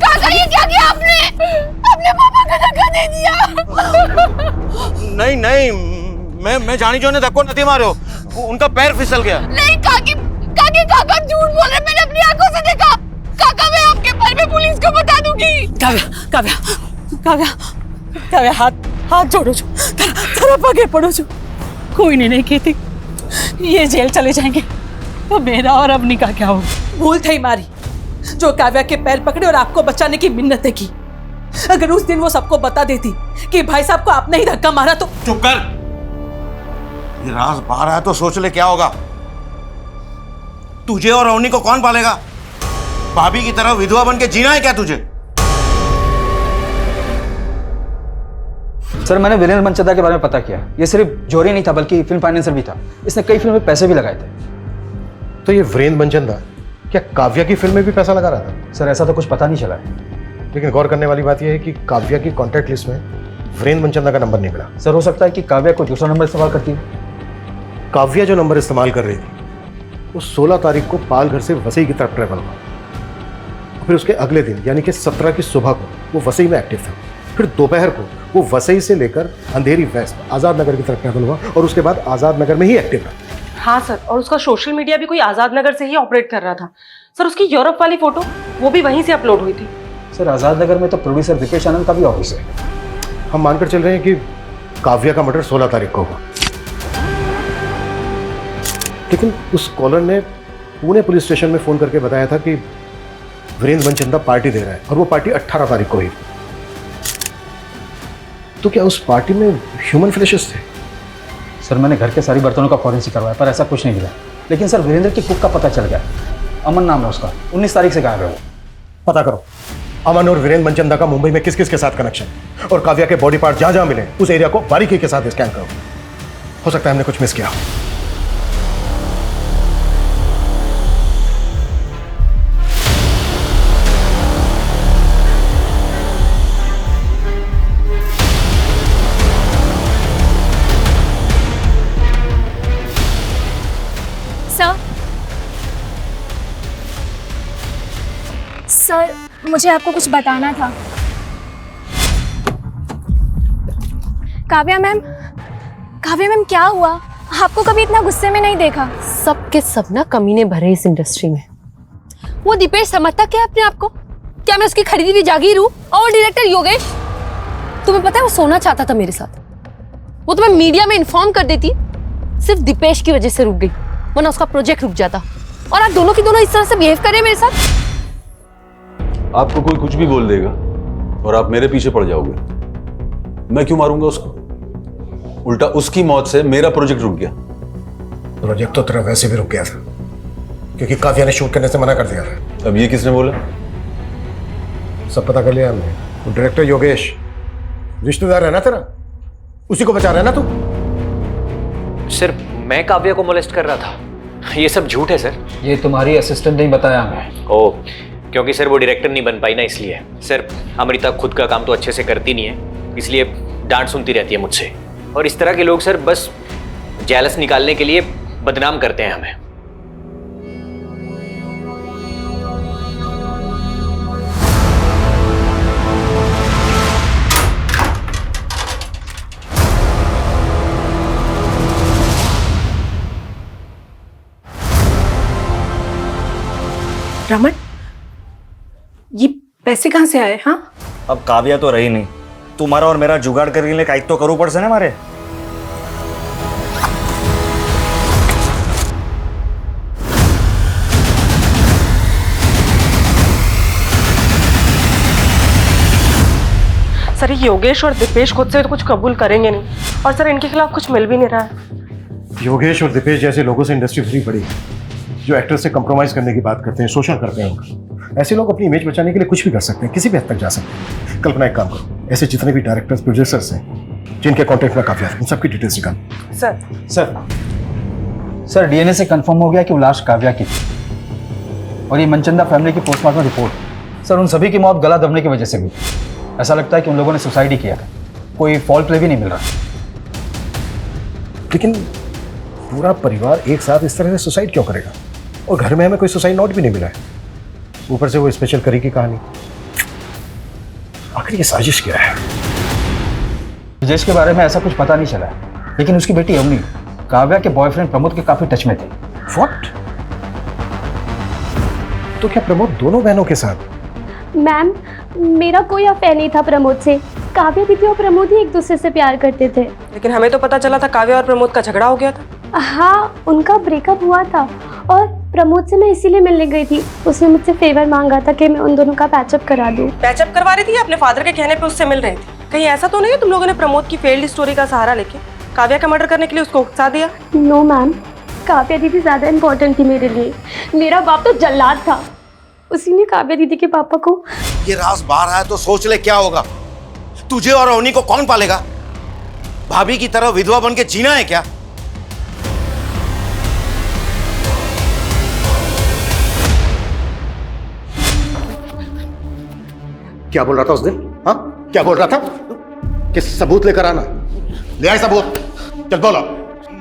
काका ये क्या किया आपने? अपने पापा का धक्का दे दिया। नहीं नहीं, मैं जानी जो ने धक्को नहीं मारो, उनका पैर फिसल गया। नहीं काकी, काका झूठ बोल रहे, मैंने अपनी आंखों से देखा। काका मैं आपके पैर में पुलिस को बता दूंगी। काव्या हाथ जोड़ो जो, तरफ आगे पड़ो जो। कोई नहीं कहती, ये जेल चले जाएंगे तो मेरा और अवनी का क्या होगा? भूल थी मारी जो काव्या के पैर पकड़े और आपको बचाने की मिन्नतें की। अगर उस दिन वो सबको बता देती कि भाई साहब को आपने ही धक्का मारा तो। चुप कर, ये राज बाहर आया तो सोच ले क्या होगा। तुझे और अवनी को कौन पालेगा? भाभी की तरह विधवा बन के जीना है क्या तुझे? सर मैंने वीरेंद्र मनचंदा के बारे में पता किया। ये सिर्फ जोरी नहीं था बल्कि फिल्म फाइनेंसर भी था। इसने कई फिल्मों में पैसे भी लगाए थे। तो ये वीरेंद्र मनचंदा क्या काव्या की फिल्म में भी पैसा लगा रहा था? सर ऐसा तो कुछ पता नहीं चला है। लेकिन गौर करने वाली बात यह है कि काव्या की कॉन्टैक्ट लिस्ट में वीरेंद्र मनचंदा का नंबर नहीं मिला। सर हो सकता है कि काव्या कोई दूसरा नंबर इस्तेमाल करती है। काव्या जो नंबर इस्तेमाल कर रही थी वो 16 तारीख को पालघर से वसई की तरफ ट्रैवल हुआ। फिर उसके अगले दिन यानी कि 17 की सुबह को वो वसई में एक्टिव था। फिर दोपहर को वो वसई से लेकर अंधेरी वेस्ट आज़ाद नगर की तरफ ट्रैवल हुआ और उसके बाद आज़ाद नगर में ही एक्टिव रहा। हाँ सर, और उसका सोशल मीडिया भी कोई आज़ाद नगर से ही ऑपरेट कर रहा था। सर उसकी यूरोप वाली फोटो वो भी वहीं से अपलोड हुई थी। सर आज़ाद नगर में तो प्रोड्यूसर विकेश आनंद का भी ऑफिस है। हम मानकर चल रहे हैं कि काव्या का मर्डर 16 तारीख को हुआ, लेकिन उस कॉलर ने पुणे पुलिस स्टेशन में फोन करके बताया था कि वीरेंद्र मनचंदा पार्टी दे रहा है और वो पार्टी 18 तारीख को हुई। तो क्या उस पार्टी में ह्यूमन फ्लैशेस थे? सर मैंने घर के सारी बर्तनों का फॉरेंसिक करवाया पर ऐसा कुछ नहीं मिला। लेकिन सर वीरेंद्र की कुक का पता चल गया। अमन नाम है उसका, 19 तारीख से गायब है वो। पता करो अमन और वीरेंद्र मनचंदा का मुंबई में किस किस के साथ कनेक्शन, और काव्या के बॉडी पार्ट जहां जहां मिले उस एरिया को बारीकी के साथ स्कैन करो। हो सकता है हमने कुछ मिस किया। सर मुझे आपको कुछ बताना था। काव्या मैम क्या हुआ? आपको कभी इतना गुस्से में नहीं देखा। सब के सब ना कमीने भरे इस इंडस्ट्री में। वो दीपेश समझता क्या है अपने आप को? क्या मैं उसकी खरीदी हुई जागीर हूँ? और डायरेक्टर योगेश, तुम्हें पता है वो सोना चाहता था मेरे साथ। वो तुम्हें मीडिया में इन्फॉर्म कर देती, सिर्फ दीपेश की वजह से रुक गई, वरना उसका प्रोजेक्ट रुक जाता। और आप दोनों की दोनों इस तरह से बिहेव कर रहे हैं मेरे साथ। आपको कोई कुछ भी बोल देगा और आप मेरे पीछे पड़ जाओगे। मैं क्यों मारूंगा उसको? उल्टा उसकी मौत से मेरा प्रोजेक्ट रुक गया। प्रोजेक्ट तो तेरा वैसे भी रुक गया था, क्योंकि काव्या ने शूट करने से मना कर दिया था। अब ये किसने बोला? सब पता कर लिया हमने। तो डायरेक्टर योगेश रिश्तेदार है ना तेरा, उसी को बचा रहा है ना तू? सर मैं काव्या को मोलेस्ट कर रहा था, ये सब झूठ है सर। ये तुम्हारी असिस्टेंट नहीं बताया हमें। ओह, क्योंकि सर वो डायरेक्टर नहीं बन पाई ना, इसलिए। सर अमृता खुद का काम तो अच्छे से करती नहीं है, इसलिए डांट सुनती रहती है मुझसे। और इस तरह के लोग सर बस जेलस निकालने के लिए बदनाम करते हैं हमें। रमन, ये पैसे कहाँ से आए? हाँ, अब काव्या तो रही नहीं, तुम्हारा और मेरा जुगाड़ करने के लिए काइक तो करूँ पड़से ना हमारे। सर ये योगेश और दीपेश खुद से तो कुछ कबूल करेंगे नहीं, और सर इनके खिलाफ कुछ मिल भी नहीं रहा है। योगेश और दीपेश जैसे लोगों से इंडस्ट्री भरी पड़ी है, जो एक्टर से कंप्रोमाइज करने की बात करते हैं, शोषण करते हैं उनका। ऐसे लोग अपनी इमेज बचाने के लिए कुछ भी कर सकते हैं, किसी भी हद तक जा सकते हैं। कल्पना एक काम करो, ऐसे जितने भी डायरेक्टर्स प्रोड्यूसर्स हैं जिनके कॉन्टेक्ट में काव्या है, उन सबकी डिटेल्स निकाल। सर डीएनए से कंफर्म हो गया कि वो लाश काव्या की थी, और ये मनचंदा फैमिली की पोस्टमार्टम रिपोर्ट, सर उन सभी की मौत गला दबने की वजह से हुई। ऐसा लगता है कि उन लोगों ने सुसाइड ही किया था, कोई फॉल्ट प्ले भी नहीं मिल रहा। लेकिन पूरा परिवार एक साथ इस तरह से सुसाइड क्यों करेगा? और घर में हमें कोई सुसाइड नोट भी नहीं मिला है, ऊपर से वो स्पेशल करी की कहानी। आखिर ये साजिश क्या है? ब्रजेश के बारे में ऐसा कुछ पता नहीं चला है, लेकिन उसकी बेटी अवनी काव्या के बॉयफ्रेंड प्रमोद के काफी टच में थे। व्हाट? तो क्या प्रमोद दोनों बहनों के साथ? मैम, मेरा कोई अफेयर नहीं था प्रमोद से। काव्या दीदी और प्रमोद ही एक दूसरे से प्यार करते थे। लेकिन हमें तो पता चला था काव्या और प्रमोद का झगड़ा हो गया था। हाँ, उनका ब्रेकअप हुआ था, और प्रमोद से मैं इसीलिए मिलने गई थी। उसने मुझसे फेवर मांगा था कि मैं उन दोनों का पैचअप करा दूं। पैचअप करवा रही थी, अपने फादर के कहने पे उससे मिल रही थी। कहीं ऐसा तो नहीं है तुम लोगों ने प्रमोद की फेल्ड स्टोरी का सहारा लेके काव्या का मर्डर करने के लिए उसको उकसा दिया? नो मैम, काव्या दीदी ज्यादा इम्पोर्टेंट थी मेरे लिए। मेरा बाप तो जल्लाद था, उसी ने काव्या दीदी के पापा को। ये राज बाहर आया तो सोच ले क्या होगा। तुझे और अवनी को कौन पालेगा? भाभी की तरह विधवा बन के जीना है क्या? क्या बोल रहा था उस दिन? हाँ, क्या बोल रहा था? कि सबूत लेकर आना। ले आए सबूत, चल बोलो।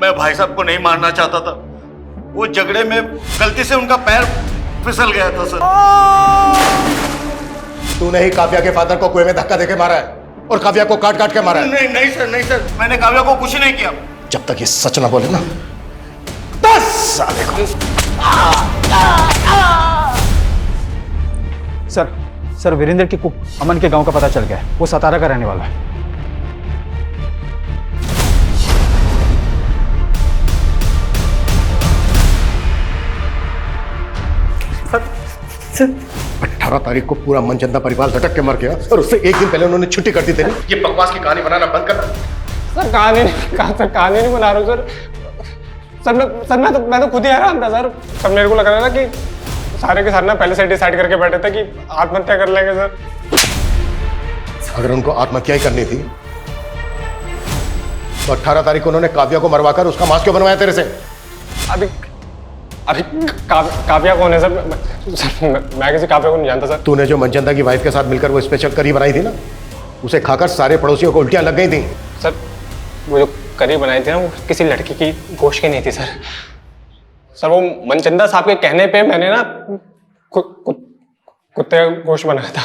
मैं भाई साहब को नहीं मारना चाहता था, वो झगड़े में गलती से उनका पैर फिसल गया था सर। तूने ही काव्या के फादर को कुएं में धक्का देके मारा है और काव्या को काट काट के मारा है। नहीं नहीं सर, नहीं सर, मैंने काव्या को कुछ नहीं किया। जब तक ये सच ना बोले ना, बस साले को। सर वीरेंद्र की कुक अमन के गांव का पता चल गया है, वो सतारा का रहने वाला है। सर 18 तारीख को पूरा मनचंदा परिवार झटक के मर गया, और उससे एक दिन पहले उन्होंने छुट्टी कर दी थी। ये बकवास की कहानी बनाना बंद करना। सर कहानी नहीं बना रहा हूँ सर। मैं तो खुद ही हैरान था सर। मेरे को लग रहा था कि सारे के सारे ना पहले से डिसाइड करके बैठे थे कि आत्महत्या कर लेंगे सर। अगर उनको आत्महत्या ही करनी थी तो 18 तारीख को उन्होंने काव्या को मरवाकर उसका मांस क्यों बनवाया तेरे से? अभी काव्या कौन है सर? मैं किसी काव्या को नहीं जानता सर। तूने जो मनचंदा की वाइफ के साथ मिलकर वो स्पेशल करी बनाई थी ना, उसे खाकर सारे पड़ोसियों को उल्टियां लग गई थी। सर वो जो करी बनाई थी ना, वो किसी लड़की की गोश्त की नहीं थी सर। सर वो मनचंदा साहब के कहने पे मैंने ना कुत्ते का गोश्त बनाया था।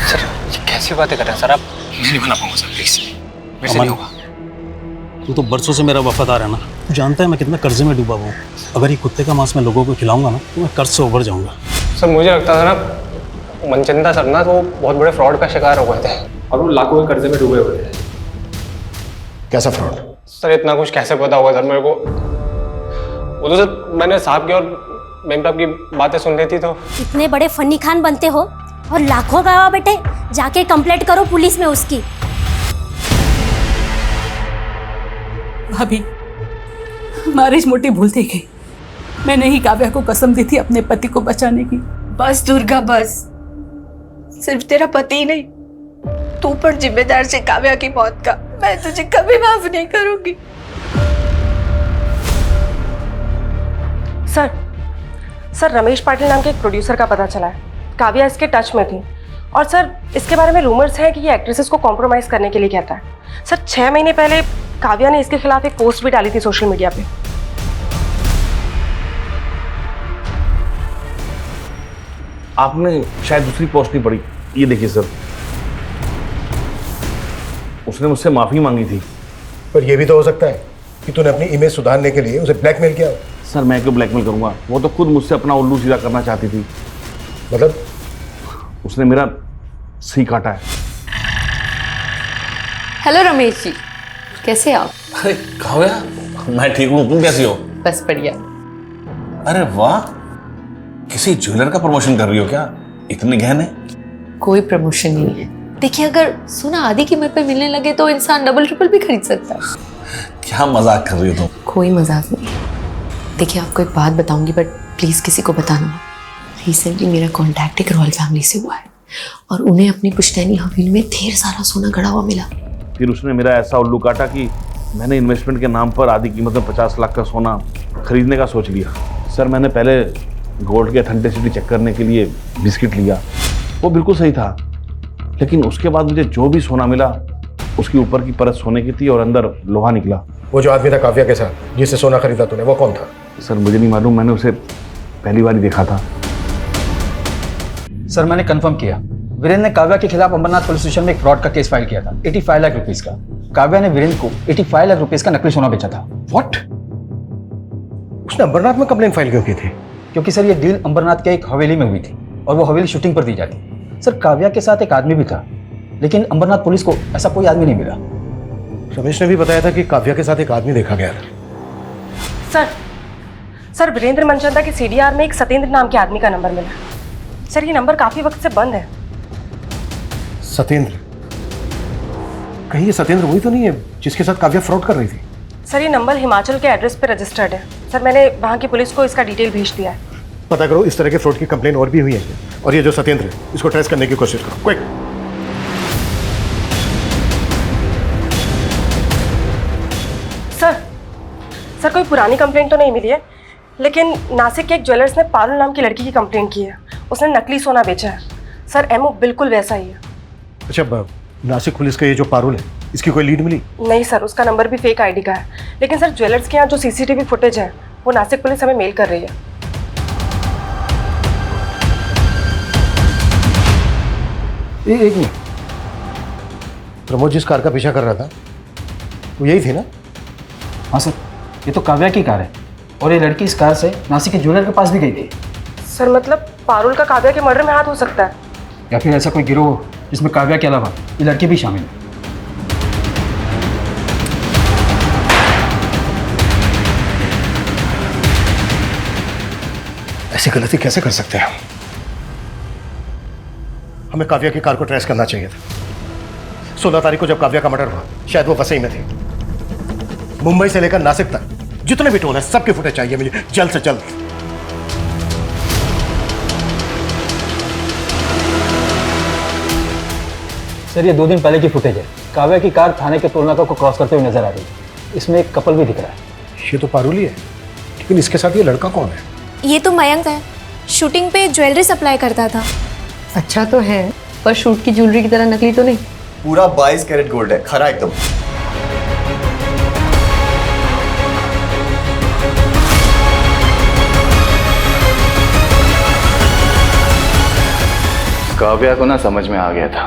सर ये कैसी बातें कर रहे हैं सर आप? मैं नहीं बना पाऊंगा सर, प्लीज मेरे से नहीं होगा। तू तो बरसों से मेरा वफादार है ना, तू जानता है मैं कितना कर्जे में डूबा हुआ हूँ। अगर ये कुत्ते का मांस मैं लोगों को खिलाऊंगा ना तो मैं कर्ज से उभर जाऊंगा। सर मुझे लगता था ना मनचंदा सर ना तो वो बहुत बड़े फ्रॉड का शिकार हो गए थे और वो लाखों के कर्जे में डूबे हुए थे। कैसा फ्रॉड? सर इतना कुछ कैसे पता होगा सर मेरे को? वो तो सर मैंने साहब की और मेम साहब की बातें सुन ली थी तो। इतने बड़े फन्नी खान बनते हो और लाखों गवा बेटे, जाके कंप्लेंट करो पुलिस में उसकी। भाभी, हमारी इस मोटी भूल थी गई। मैंने ही काव्या को कसम दी थी अपने पति को बचाने की। बस दुर्गा बस, सिर्फ तेरा पति ही नहीं, तू पर जिम्मेदार से काव्या की मौत का। मैं तुझे कभी माफ नहीं करूंगी। सर रमेश पाटिल नाम के एक प्रोड्यूसर का पता चला है, काव्या इसके टच में थी। और सर इसके बारे में रूमर्स हैं कि ये एक्ट्रेसेस को कॉम्प्रोमाइज करने के लिए कहता है। सर 6 महीने पहले काव्या ने इसके खिलाफ एक पोस्ट भी डाली थी सोशल मीडिया पे। आपने शायद दूसरी पोस्ट नहीं पढ़ी, ये देखिए सर, उसने मुझसे माफी मांगी थी। पर यह भी तो हो सकता है कि तूने अपनी इमेज सुधारने के लिए उसे ब्लैकमेल किया हो। सर मैं क्यों ब्लैकमेल करूंगा, वो तो खुद मुझसे अपना उल्लू सीधा करना चाहती थी। मतलब? उसने मेरा सी काटा है। हेलो रमेश जी, कैसे आप? अरे काव्या, मैं ठीक हूँ, तुम कैसी हो? बस बढ़िया। अरे वाह, किसी ज्वेलर का प्रमोशन कर रही हो क्या? इतने गहने? कोई प्रमोशन नहीं है। देखिए, अगर सोना आधी कीमत पे मिलने लगे तो इंसान डबल ट्रिपल भी खरीद सकता है। क्या मजाक कर रही हो तुम? कोई मजाक नहीं। देखिए, आपको एक बात बताऊंगी बट प्लीज किसी को बताना मत। रिसेंटली मेरा कॉन्टैक्ट एक रॉयल फैमिली से हुआ है और उन्हें अपनी पुश्तैनी हवेली में ढेर सारा सोना गड़ा हुआ मिला। फिर उसने मेरा ऐसा उल्लू काटा कि मैंने इन्वेस्टमेंट के नाम पर आधी कीमत में 50 लाख का सोना खरीदने का सोच लिया। सर मैंने पहले गोल्ड की ऑथेंटिसिटी चेक करने के लिए बिस्किट लिया, वो बिल्कुल सही था, लेकिन उसके बाद मुझे जो भी सोना मिला उसकी ऊपर की परत सोने की थी और अंदर लोहा निकला। वो जो आदमी था काव्या के साथ जिससे सोना खरीदा तूने, वो कौन था? सर मुझे नहीं मालूम, मैंने उसे पहली बार ही देखा था। सर मैंने कंफर्म किया, वीरेंद्र ने काव्या के खिलाफ अंबरनाथ पुलिस स्टेशन में एक फ्रॉड का केस फाइल किया था 85 लाख रुपीस का। काव्या ने वीरेंद्र को 85 लाख रुपीस का नकली सोना बेचा था। व्हाट? उसने अंबरनाथ में कंप्लेंट फाइल क्यों की थी? क्योंकि सर ये डील अंबरनाथ के एक हवेली में हुई थी और वो हवेली शूटिंग पर दी जाती। सर काव्या के साथ एक आदमी भी था, लेकिन अंबरनाथ पुलिस को ऐसा कोई आदमी नहीं मिला। रमेश ने भी बताया था कि काव्या के साथ एक आदमी देखा गया था। सर वीरेंद्र मनचंदा के सीडीआर में एक सतेंद्र नाम के आदमी का नंबर मिला। सर ये नंबर काफी वक्त से बंद है। सतेंद्र? कहीं ये सतेंद्र वही तो नहीं है जिसके साथ काव्या फ्रॉड कर रही थी? सर ये नंबर हिमाचल के एड्रेस पे रजिस्टर्ड है। सर मैंने वहाँ की पुलिस को इसका डिटेल भेज दिया है। पता करो इस तरह के फ्रॉड की कंप्लेन और भी हुई है, और ये जो सतेंद्र है इसको ट्रेस करने की कोशिश करो, क्विक। सर कोई पुरानी कंप्लेंट तो नहीं मिली है, लेकिन नासिक के एक ज्वेलर्स ने पारुल नाम की लड़की की कंप्लेंट की है। उसने नकली सोना बेचा है। सर एमओ बिल्कुल वैसा ही है। अच्छा, नासिक पुलिस का ये जो पारुल है, इसकी कोई लीड मिली? नहीं सर, उसका नंबर भी फेक आईडी का है। लेकिन सर ज्वेलर्स के यहाँ जो सीसीटीवी फुटेज है वो नासिक पुलिस हमें मेल कर रही है। एक मिनट, प्रमोद जिस कार का पीछा कर रहा था वो यही थी ना? हाँ सर, ये तो काव्या की कार है और ये लड़की इस कार से नासिक के ज्वेलर के पास भी गई थी। सर मतलब पारुल का काव्या के मर्डर में हाथ हो सकता है, या फिर ऐसा कोई गिरोह जिसमें काव्या के अलावा ये लड़की भी शामिल है। ऐसी गलती कैसे कर सकते हैं हम? हमें काव्या की कार को ट्रेस करना चाहिए था। 16 तारीख को जब काव्या का मर्डर हुआ शायद वो वसई में थी। मुंबई से लेकर नासिक तक जितने भी टोल है सबकी फुटेज चाहिए मुझे जल्द से जल्द। सर ये 2 दिन पहले की फुटेज है। काव्या की कार थाने के टोल नाका को क्रॉस करते हुए नजर आ रही है। इसमें एक कपल भी दिख रहा है। ये तो पारुली है, लेकिन इसके साथ ये लड़का कौन है? ये तो मयंक है, शूटिंग पे ज्वेलरी सप्लाई करता था। अच्छा तो है, पर शूट की ज्वेलरी की तरह नकली तो नहीं। पूरा 22 कैरेट गोल्ड है, खरा एकदम। काव्या को ना समझ में आ गया था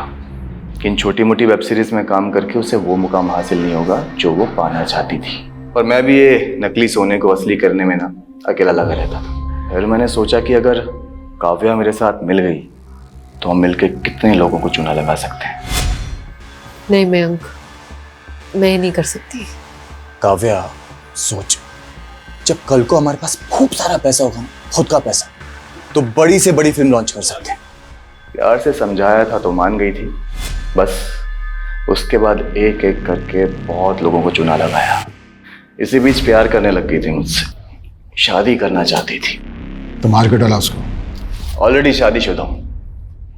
कि इन छोटी मोटी वेब सीरीज में काम करके उसे वो मुकाम हासिल नहीं होगा जो वो पाना चाहती थी। और मैं भी ये नकली सोने को असली करने में ना अकेला लगा रहता था। फिर मैंने सोचा कि अगर काव्या मेरे साथ मिल गई तो हम मिलके कितने लोगों को चूना लगा सकते हैं। नहीं मयंक, मैं नहीं कर सकती। काव्या सोच, जब कल को हमारे पास खूब सारा पैसा होगा ना, खुद का पैसा, तो बड़ी से बड़ी फिल्म लॉन्च कर सकते हैं। प्यार से समझाया था तो मान गई थी, बस उसके बाद एक एक करके बहुत लोगों को चूना लगाया। इसी बीच प्यार करने लग गई थी मुझसे, शादी करना चाहती थी। तो मार के डाला उसको? ऑलरेडी शादीशुदा हूँ,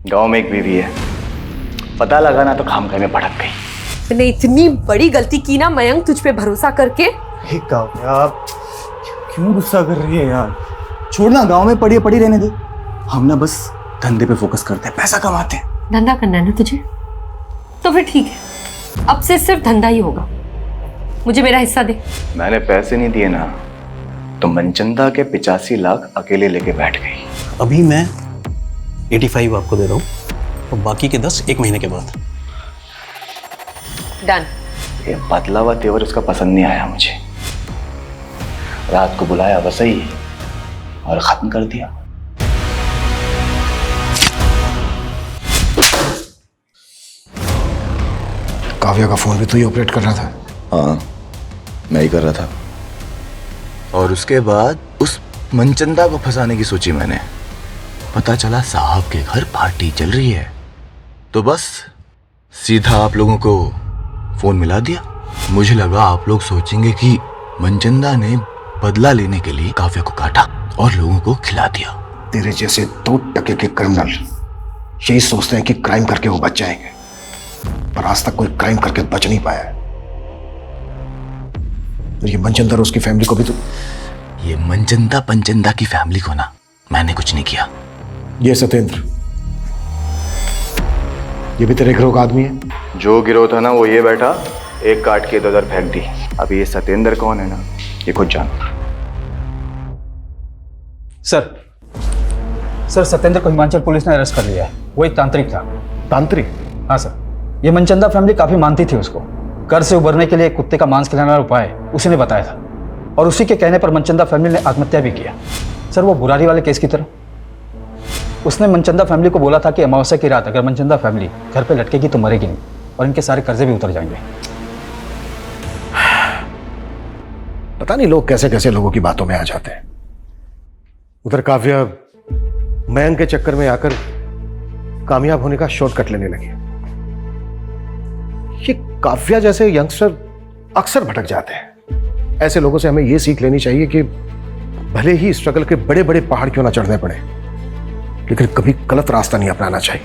गांव में एक बीवी है, पता लगाना तो खामखा में भटक गई। मैंने इतनी बड़ी गलती की ना मयंक, तुझ पे भरोसा करके। हे काव्या, क्यों गुस्सा कर रही है यार? छोड़ना, गांव में पड़ी पड़ी रहने दे। हम ना बस धंधे पे फोकस करते हैं, पैसा कमाते हैं। धंधा करना है ना तुझे, तो फिर ठीक है, अब से सिर्फ धंधा ही होगा। मुझे मेरा हिस्सा दे। मैंने पैसे नहीं दिए ना तो मनचंदा के 85 लाख अकेले लेके बैठ गई। अभी मैं 85 आपको दे रहा हूँ और बाकी के 10 एक महीने के बाद। डन। ये बदला हुआ तेवर उसका पसंद नहीं आया मुझे। रात को बुलाया वसई और खत्म कर दिया। काव्या का फोन भी तो ही ऑपरेट कर रहा था? हाँ, मैं ही कर रहा था। और उसके बाद उस मनचंदा को फंसाने की सोची मैंने। पता चला साहब के घर पार्टी चल रही है, तो बस सीधा आप लोगों को फोन मिला दिया। मुझे लगा आप लोग सोचेंगे कि मनचंदा ने बदला लेने के लिए काव्या को काटा और लोगों को खिला दिया। तेरे जैसे 2 टके के क्रिमिनल यही सोचते हैं कि क्राइम करके वो बच जाएंगे, पर आज तक कोई क्राइम करके बच नहीं पाया है। तो ये मनचंदा और उसकी फैमिली को भी तो... ये मनचंदा पंचंदा की फैमिली को ना मैंने कुछ नहीं किया। ये सत्येंद्र, ये भी तेरे गिरोह का आदमी है? जो गिरोह था ना वो ये बैठा, एक काट के इधर फेंक दी। अब ये सत्येंद्र कौन है ना, ये खुद जानो। सर सत्येंद्र को हिमाचल पुलिस ने अरेस्ट कर लिया है। वो एक तांत्रिक था। तांत्रिक? हाँ सर, ये मनचंदा फैमिली काफी मानती थी उसको। कर से उबरने के लिए कुत्ते का मांस खिलाने वाला उपाय उसी ने बताया था, और उसी के कहने पर मनचंदा फैमिली ने आत्महत्या भी किया। सर वो बुरारी वाले केस की तरह। उसने मनचंदा फैमिली को बोला था कि अमावस्या की रात अगर मनचंदा फैमिली घर पे लटकेगी तो मरेगी नहीं, और इनके सारे कर्जे भी उतर जाएंगे। पता नहीं लोग कैसे कैसे लोगों की बातों में आ जाते हैं। उधर काव्या मयंक के चक्कर में आकर कामयाब होने का शॉर्टकट लेने लगी। ये काव्या जैसे यंगस्टर अक्सर भटक जाते हैं। ऐसे लोगों से हमें यह सीख लेनी चाहिए कि भले ही स्ट्रगल के बड़े बड़े पहाड़ क्यों ना चढ़ने पड़े, लेकिन कभी गलत रास्ता नहीं अपनाना चाहिए।